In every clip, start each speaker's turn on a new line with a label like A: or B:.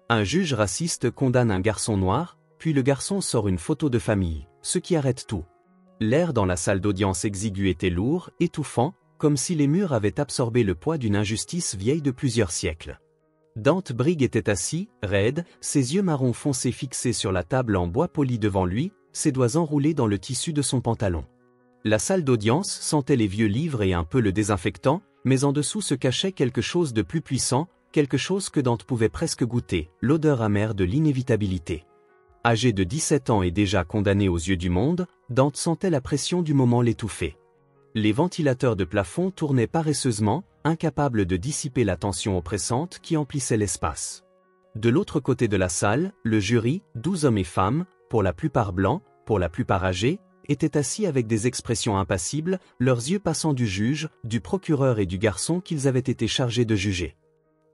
A: Un juge raciste condamne un garçon noir, puis le garçon sort une photo de famille, ce qui arrête tout. L'air dans la salle d'audience exiguë était lourd, étouffant, comme si les murs avaient absorbé le poids d'une injustice vieille de plusieurs siècles. Dante Brigg était assis, raide, ses yeux marron foncé fixés sur la table en bois poli devant lui, ses doigts enroulés dans le tissu de son pantalon. La salle d'audience sentait les vieux livres et un peu le désinfectant, mais en dessous se cachait quelque chose de plus puissant, quelque chose que Dante pouvait presque goûter, l'odeur amère de l'inévitabilité. Âgé de 17 ans et déjà condamné aux yeux du monde, Dante sentait la pression du moment l'étouffer. Les ventilateurs de plafond tournaient paresseusement, incapables de dissiper la tension oppressante qui emplissait l'espace. De l'autre côté de la salle, le jury, 12 hommes et femmes, pour la plupart blancs, pour la plupart âgés, étaient assis avec des expressions impassibles, leurs yeux passant du juge, du procureur et du garçon qu'ils avaient été chargés de juger.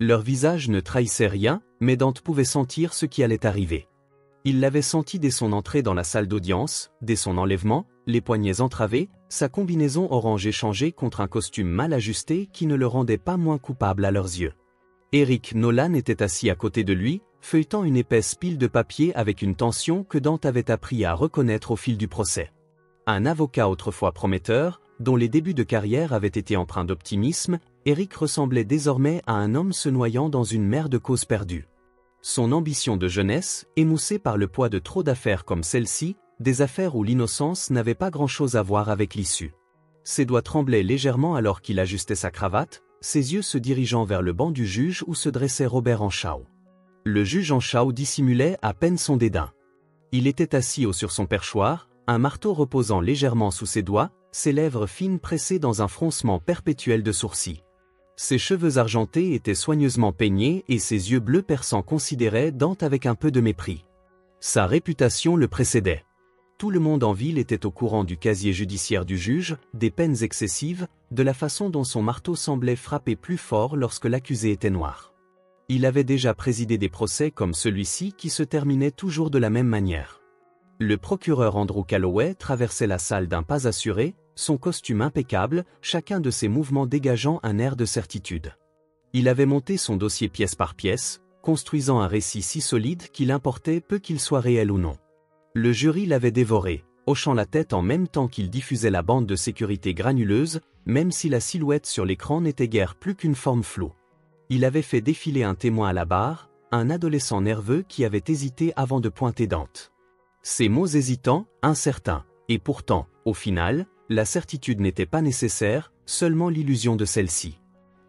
A: Leurs visages ne trahissaient rien, mais Dante pouvait sentir ce qui allait arriver. Il l'avait senti dès son entrée dans la salle d'audience, dès son enlèvement, les poignets entravés, sa combinaison orange échangée contre un costume mal ajusté qui ne le rendait pas moins coupable à leurs yeux. Eric Nolan était assis à côté de lui, feuilletant une épaisse pile de papier avec une tension que Dante avait appris à reconnaître au fil du procès. Un avocat autrefois prometteur, dont les débuts de carrière avaient été empreints d'optimisme, Eric ressemblait désormais à un homme se noyant dans une mer de causes perdues. Son ambition de jeunesse, émoussée par le poids de trop d'affaires comme celle-ci, des affaires où l'innocence n'avait pas grand-chose à voir avec l'issue. Ses doigts tremblaient légèrement alors qu'il ajustait sa cravate, ses yeux se dirigeant vers le banc du juge où se dressait Robert Anschauung. Le juge Anschauung dissimulait à peine son dédain. Il était assis haut sur son perchoir, un marteau reposant légèrement sous ses doigts, ses lèvres fines pressées dans un froncement perpétuel de sourcils. Ses cheveux argentés étaient soigneusement peignés et ses yeux bleus perçants considéraient Dante avec un peu de mépris. Sa réputation le précédait. Tout le monde en ville était au courant du casier judiciaire du juge, des peines excessives, de la façon dont son marteau semblait frapper plus fort lorsque l'accusé était noir. Il avait déjà présidé des procès comme celui-ci qui se terminaient toujours de la même manière. Le procureur Andrew Calloway traversait la salle d'un pas assuré, son costume impeccable, chacun de ses mouvements dégageant un air de certitude. Il avait monté son dossier pièce par pièce, construisant un récit si solide qu'il importait peu qu'il soit réel ou non. Le jury l'avait dévoré, hochant la tête en même temps qu'il diffusait la bande de sécurité granuleuse, même si la silhouette sur l'écran n'était guère plus qu'une forme floue. Il avait fait défiler un témoin à la barre, un adolescent nerveux qui avait hésité avant de pointer Dante. Ces mots hésitants, incertains, et pourtant, au final, la certitude n'était pas nécessaire, seulement l'illusion de celle-ci.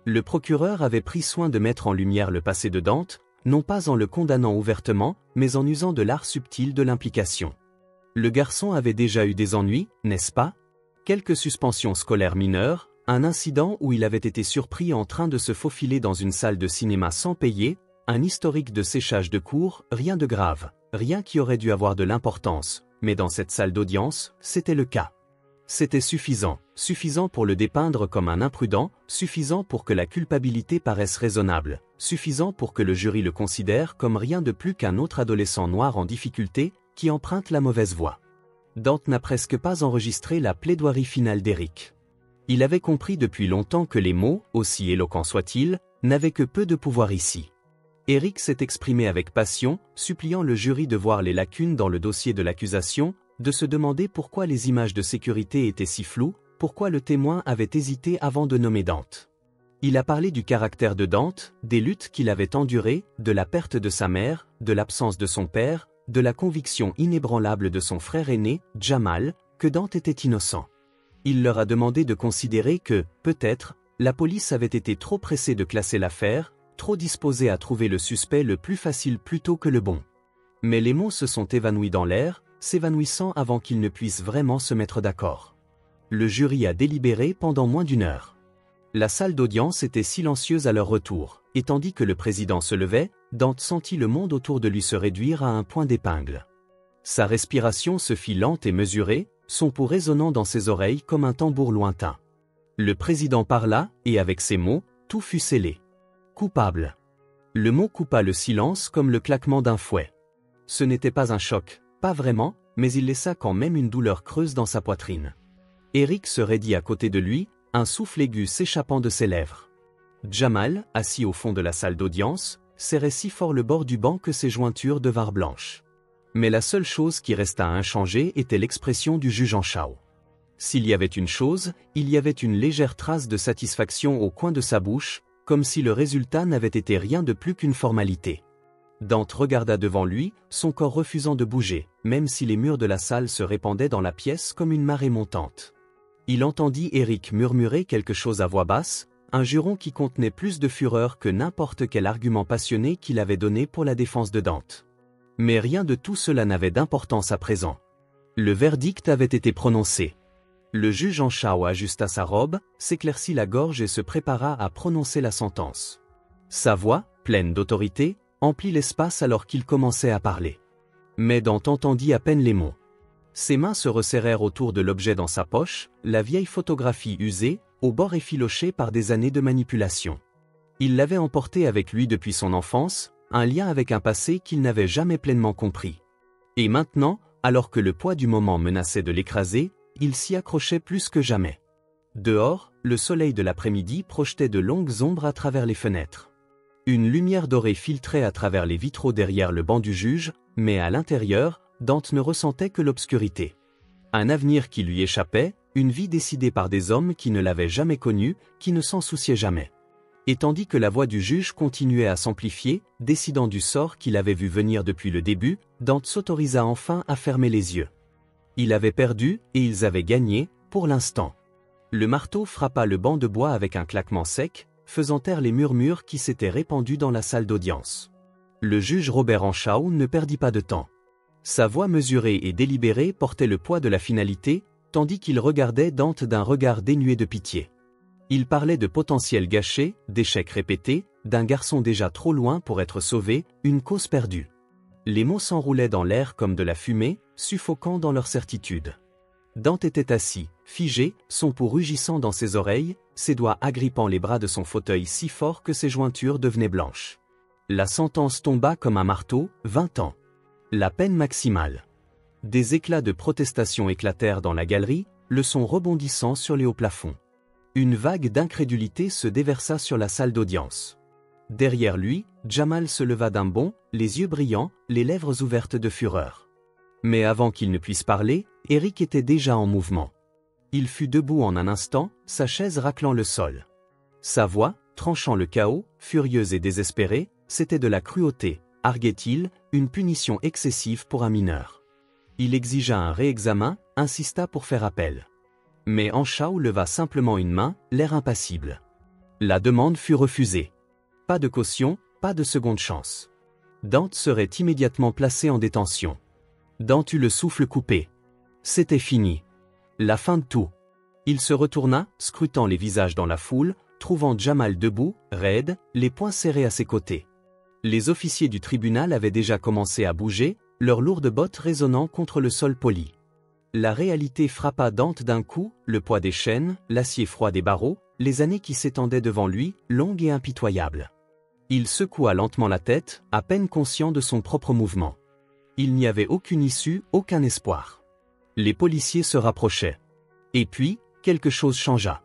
A: Le procureur avait pris soin de mettre en lumière le passé de Dante, non pas en le condamnant ouvertement, mais en usant de l'art subtil de l'implication. Le garçon avait déjà eu des ennuis, n'est-ce pas? Quelques suspensions scolaires mineures, un incident où il avait été surpris en train de se faufiler dans une salle de cinéma sans payer, un historique de séchage de cours, rien de grave, rien qui aurait dû avoir de l'importance, mais dans cette salle d'audience, c'était le cas. C'était suffisant, suffisant pour le dépeindre comme un imprudent, suffisant pour que la culpabilité paraisse raisonnable, suffisant pour que le jury le considère comme rien de plus qu'un autre adolescent noir en difficulté, qui emprunte la mauvaise voie. Dante n'a presque pas enregistré la plaidoirie finale d'Eric. Il avait compris depuis longtemps que les mots, aussi éloquents soient-ils, n'avaient que peu de pouvoir ici. Eric s'est exprimé avec passion, suppliant le jury de voir les lacunes dans le dossier de l'accusation, de se demander pourquoi les images de sécurité étaient si floues, pourquoi le témoin avait hésité avant de nommer Dante. Il a parlé du caractère de Dante, des luttes qu'il avait endurées, de la perte de sa mère, de l'absence de son père, de la conviction inébranlable de son frère aîné, Jamal, que Dante était innocent. Il leur a demandé de considérer que, peut-être, la police avait été trop pressée de classer l'affaire, trop disposée à trouver le suspect le plus facile plutôt que le bon. Mais les mots se sont évanouis dans l'air, s'évanouissant avant qu'ils ne puissent vraiment se mettre d'accord. Le jury a délibéré pendant moins d'une heure. La salle d'audience était silencieuse à leur retour, et tandis que le président se levait, Dante sentit le monde autour de lui se réduire à un point d'épingle. Sa respiration se fit lente et mesurée, son pouls résonnant dans ses oreilles comme un tambour lointain. Le président parla, et avec ces mots, tout fut scellé. Coupable. Le mot coupa le silence comme le claquement d'un fouet. Ce n'était pas un choc, pas vraiment, mais il laissa quand même une douleur creuse dans sa poitrine. Eric se raidit à côté de lui, un souffle aigu s'échappant de ses lèvres. Jamal, assis au fond de la salle d'audience, serrait si fort le bord du banc que ses jointures devinrent blanches. Mais la seule chose qui resta inchangée était l'expression du juge en Shao. S'il y avait une chose, il y avait une légère trace de satisfaction au coin de sa bouche, comme si le résultat n'avait été rien de plus qu'une formalité. Dante regarda devant lui, son corps refusant de bouger, même si les murs de la salle se répandaient dans la pièce comme une marée montante. Il entendit Eric murmurer quelque chose à voix basse, un juron qui contenait plus de fureur que n'importe quel argument passionné qu'il avait donné pour la défense de Dante. Mais rien de tout cela n'avait d'importance à présent. Le verdict avait été prononcé. Le juge en Shao ajusta sa robe, s'éclaircit la gorge et se prépara à prononcer la sentence. Sa voix, pleine d'autorité, emplit l'espace alors qu'il commençait à parler. Mais Dante entendit à peine les mots. Ses mains se resserrèrent autour de l'objet dans sa poche, la vieille photographie usée, au bord effiloché par des années de manipulation. Il l'avait emportée avec lui depuis son enfance, un lien avec un passé qu'il n'avait jamais pleinement compris. Et maintenant, alors que le poids du moment menaçait de l'écraser, il s'y accrochait plus que jamais. Dehors, le soleil de l'après-midi projetait de longues ombres à travers les fenêtres. Une lumière dorée filtrait à travers les vitraux derrière le banc du juge, mais à l'intérieur, Dante ne ressentait que l'obscurité. Un avenir qui lui échappait, une vie décidée par des hommes qui ne l'avaient jamais connu, qui ne s'en souciaient jamais. Et tandis que la voix du juge continuait à s'amplifier, décidant du sort qu'il avait vu venir depuis le début, Dante s'autorisa enfin à fermer les yeux. Il avait perdu, et ils avaient gagné, pour l'instant. Le marteau frappa le banc de bois avec un claquement sec, faisant taire les murmures qui s'étaient répandus dans la salle d'audience. Le juge Robert Anschau ne perdit pas de temps. Sa voix mesurée et délibérée portait le poids de la finalité, tandis qu'il regardait Dante d'un regard dénué de pitié. Il parlait de potentiels gâchés, d'échecs répétés, d'un garçon déjà trop loin pour être sauvé, une cause perdue. Les mots s'enroulaient dans l'air comme de la fumée, suffocant dans leur certitude. Dante était assis, figé, son pouls rugissant dans ses oreilles, ses doigts agrippant les bras de son fauteuil si fort que ses jointures devenaient blanches. La sentence tomba comme un marteau, 20 ans. La peine maximale. Des éclats de protestation éclatèrent dans la galerie, le son rebondissant sur les hauts plafonds. Une vague d'incrédulité se déversa sur la salle d'audience. Derrière lui, Jamal se leva d'un bond, les yeux brillants, les lèvres ouvertes de fureur. Mais avant qu'il ne puisse parler, Eric était déjà en mouvement. Il fut debout en un instant, sa chaise raclant le sol. Sa voix, tranchant le chaos, furieuse et désespérée, c'était de la cruauté, arguait-il, une punition excessive pour un mineur. Il exigea un réexamen, insista pour faire appel. Mais Anschau leva simplement une main, l'air impassible. La demande fut refusée. Pas de caution, pas de seconde chance. Dante serait immédiatement placé en détention. Dante eut le souffle coupé. C'était fini. La fin de tout. Il se retourna, scrutant les visages dans la foule, trouvant Jamal debout, raide, les poings serrés à ses côtés. Les officiers du tribunal avaient déjà commencé à bouger, leurs lourdes bottes résonnant contre le sol poli. La réalité frappa Dante d'un coup, le poids des chaînes, l'acier froid des barreaux, les années qui s'étendaient devant lui, longues et impitoyables. Il secoua lentement la tête, à peine conscient de son propre mouvement. Il n'y avait aucune issue, aucun espoir. Les policiers se rapprochaient. Et puis, quelque chose changea.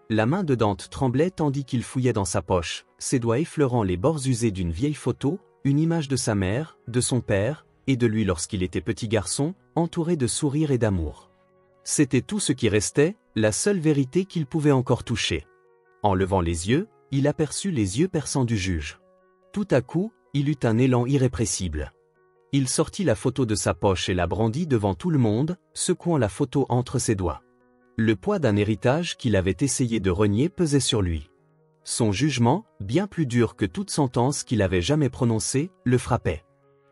A: La main de Dante tremblait tandis qu'il fouillait dans sa poche, ses doigts effleurant les bords usés d'une vieille photo, une image de sa mère, de son père, et de lui lorsqu'il était petit garçon, entouré de sourires et d'amour. C'était tout ce qui restait, la seule vérité qu'il pouvait encore toucher. En levant les yeux, il aperçut les yeux perçants du juge. Tout à coup, il eut un élan irrépressible. Il sortit la photo de sa poche et la brandit devant tout le monde, secouant la photo entre ses doigts. Le poids d'un héritage qu'il avait essayé de renier pesait sur lui. Son jugement, bien plus dur que toute sentence qu'il avait jamais prononcée, le frappait.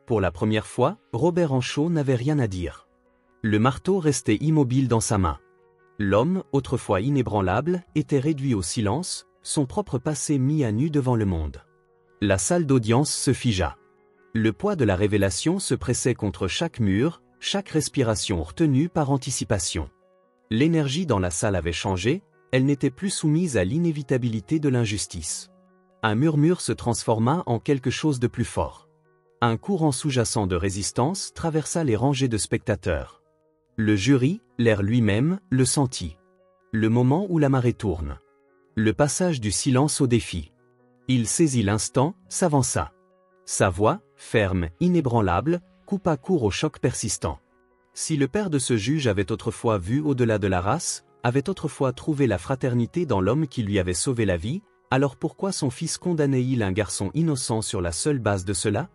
A: Pour la première fois, Robert Anschau n'avait rien à dire. Le marteau restait immobile dans sa main. L'homme, autrefois inébranlable, était réduit au silence, son propre passé mis à nu devant le monde. La salle d'audience se figea. Le poids de la révélation se pressait contre chaque mur, chaque respiration retenue par anticipation. L'énergie dans la salle avait changé, elle n'était plus soumise à l'inévitabilité de l'injustice. Un murmure se transforma en quelque chose de plus fort. Un courant sous-jacent de résistance traversa les rangées de spectateurs. Le jury, l'air lui-même, le sentit. Le moment où la marée tourne. Le passage du silence au défi. Il saisit l'instant, s'avança. Sa voix, ferme, inébranlable, coupa court au choc persistant. Si le père de ce juge avait autrefois vu au-delà de la race, avait autrefois trouvé la fraternité dans l'homme qui lui avait sauvé la vie, alors pourquoi son fils condamnait-il un garçon innocent sur la seule base de cela?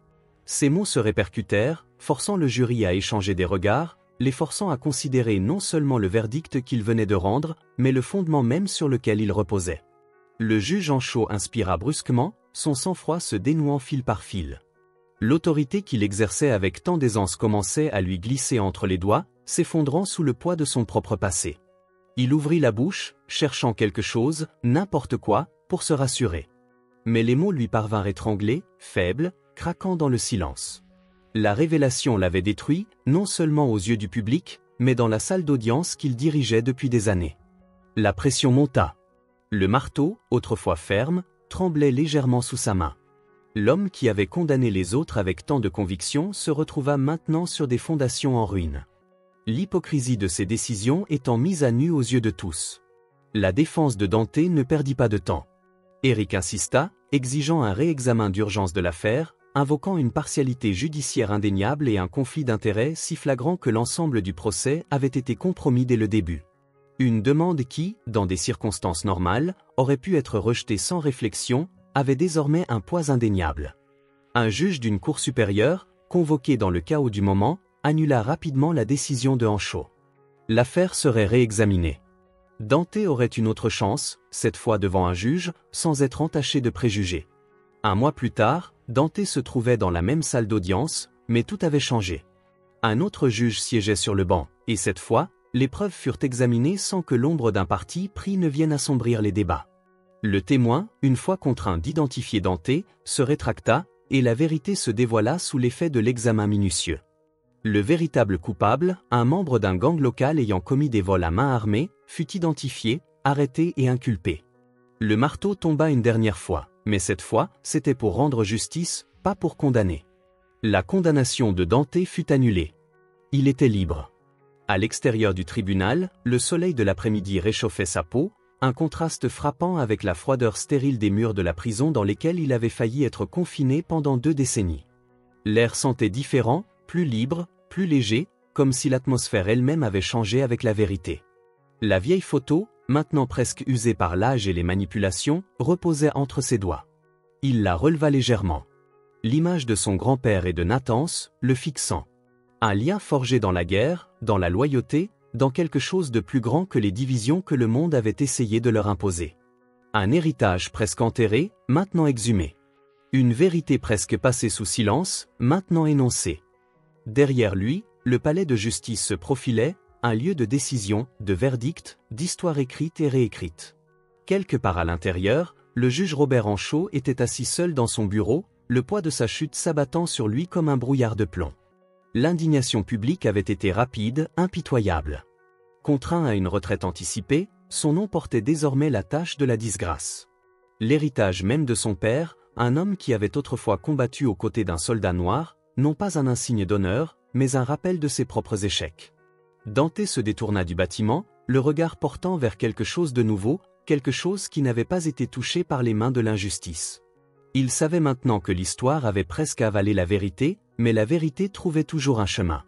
A: Ces mots se répercutèrent, forçant le jury à échanger des regards, les forçant à considérer non seulement le verdict qu'il venait de rendre, mais le fondement même sur lequel il reposait. Le juge en chaud inspira brusquement, son sang-froid se dénouant fil par fil. L'autorité qu'il exerçait avec tant d'aisance commençait à lui glisser entre les doigts, s'effondrant sous le poids de son propre passé. Il ouvrit la bouche, cherchant quelque chose, n'importe quoi, pour se rassurer. Mais les mots lui parvinrent étranglés, faibles, craquant dans le silence. La révélation l'avait détruit, non seulement aux yeux du public, mais dans la salle d'audience qu'il dirigeait depuis des années. La pression monta. Le marteau, autrefois ferme, tremblait légèrement sous sa main. L'homme qui avait condamné les autres avec tant de conviction se retrouva maintenant sur des fondations en ruine. L'hypocrisie de ses décisions étant mise à nu aux yeux de tous. La défense de Dante ne perdit pas de temps. Eric insista, exigeant un réexamen d'urgence de l'affaire, invoquant une partialité judiciaire indéniable et un conflit d'intérêts si flagrant que l'ensemble du procès avait été compromis dès le début. Une demande qui, dans des circonstances normales, aurait pu être rejetée sans réflexion, avait désormais un poids indéniable. Un juge d'une cour supérieure, convoqué dans le chaos du moment, annula rapidement la décision de Anchaud. L'affaire serait réexaminée. Dante aurait une autre chance, cette fois devant un juge, sans être entaché de préjugés. Un mois plus tard, Dante se trouvait dans la même salle d'audience, mais tout avait changé. Un autre juge siégeait sur le banc, et cette fois, les preuves furent examinées sans que l'ombre d'un parti pris ne vienne assombrir les débats. Le témoin, une fois contraint d'identifier Dante, se rétracta, et la vérité se dévoila sous l'effet de l'examen minutieux. Le véritable coupable, un membre d'un gang local ayant commis des vols à main armée, fut identifié, arrêté et inculpé. Le marteau tomba une dernière fois, mais cette fois, c'était pour rendre justice, pas pour condamner. La condamnation de Dante fut annulée. Il était libre. À l'extérieur du tribunal, le soleil de l'après-midi réchauffait sa peau, un contraste frappant avec la froideur stérile des murs de la prison dans lesquels il avait failli être confiné pendant 2 décennies. L'air sentait différent, plus libre, plus léger, comme si l'atmosphère elle-même avait changé avec la vérité. La vieille photo, maintenant presque usée par l'âge et les manipulations, reposait entre ses doigts. Il la releva légèrement. L'image de son grand-père et de Nathans, le fixant. Un lien forgé dans la guerre, dans la loyauté, dans quelque chose de plus grand que les divisions que le monde avait essayé de leur imposer. Un héritage presque enterré, maintenant exhumé. Une vérité presque passée sous silence, maintenant énoncée. Derrière lui, le palais de justice se profilait, un lieu de décision, de verdict, d'histoire écrite et réécrite. Quelque part à l'intérieur, le juge Robert Anchaud était assis seul dans son bureau, le poids de sa chute s'abattant sur lui comme un brouillard de plomb. L'indignation publique avait été rapide, impitoyable. Contraint à une retraite anticipée, son nom portait désormais la tache de la disgrâce. L'héritage même de son père, un homme qui avait autrefois combattu aux côtés d'un soldat noir, non pas un insigne d'honneur, mais un rappel de ses propres échecs. Dante se détourna du bâtiment, le regard portant vers quelque chose de nouveau, quelque chose qui n'avait pas été touché par les mains de l'injustice. Il savait maintenant que l'histoire avait presque avalé la vérité, mais la vérité trouvait toujours un chemin.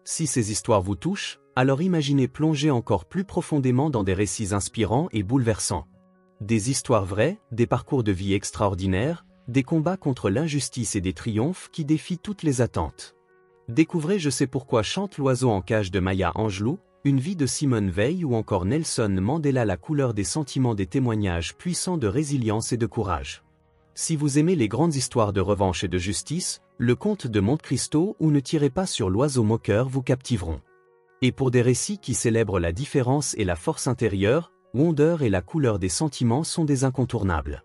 A: Si ces histoires vous touchent, alors imaginez plonger encore plus profondément dans des récits inspirants et bouleversants. Des histoires vraies, des parcours de vie extraordinaires, des combats contre l'injustice et des triomphes qui défient toutes les attentes. Découvrez Je sais pourquoi chante l'oiseau en cage de Maya Angelou, Une vie de Simone Veil ou encore Nelson Mandela, La couleur des sentiments, des témoignages puissants de résilience et de courage. Si vous aimez les grandes histoires de revanche et de justice, Le Comte de Monte Cristo ou Ne tirez pas sur l'oiseau moqueur vous captiveront. Et pour des récits qui célèbrent la différence et la force intérieure, Wonder et La couleur des sentiments sont des incontournables.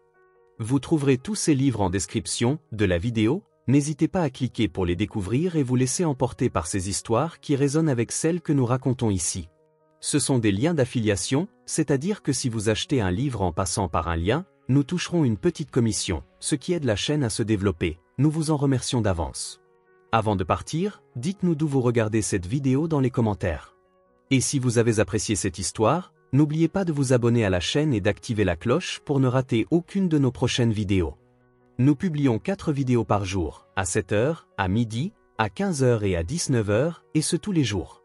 A: Vous trouverez tous ces livres en description de la vidéo, n'hésitez pas à cliquer pour les découvrir et vous laisser emporter par ces histoires qui résonnent avec celles que nous racontons ici. Ce sont des liens d'affiliation, c'est-à-dire que si vous achetez un livre en passant par un lien, nous toucherons une petite commission, ce qui aide la chaîne à se développer. Nous vous en remercions d'avance. Avant de partir, dites-nous d'où vous regardez cette vidéo dans les commentaires. Et si vous avez apprécié cette histoire, n'oubliez pas de vous abonner à la chaîne et d'activer la cloche pour ne rater aucune de nos prochaines vidéos. Nous publions 4 vidéos par jour, à 7 heures, à midi, à 15 heures et à 19 heures, et ce tous les jours.